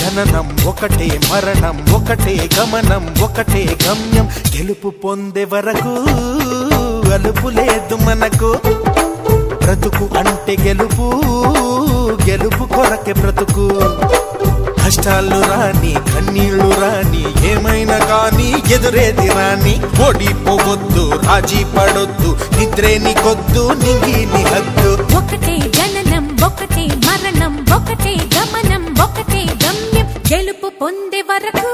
జననం ఒకటే మరణం ఒకటే గమనం ఒకటే గమ్యం గెలుపు పొందే వరకు అలుపు లేదు మనకు బ్రతుకు అంటే గెలుపు గెలుపు కొరకే బ్రతుకు కష్టాలు రాని కన్నీళ్లు రాని ఏమైనా కానీ ఎదురేది రాని ఓడిపోవద్దు రాజీ పడొద్దు నిద్రే నీకొద్దు నింగి నీ హద్దు ఒకటే జననం ఒకటే మరణం ఒకటే గమనం ఒకటే గమ్యం గెలుపు పొందే వరకు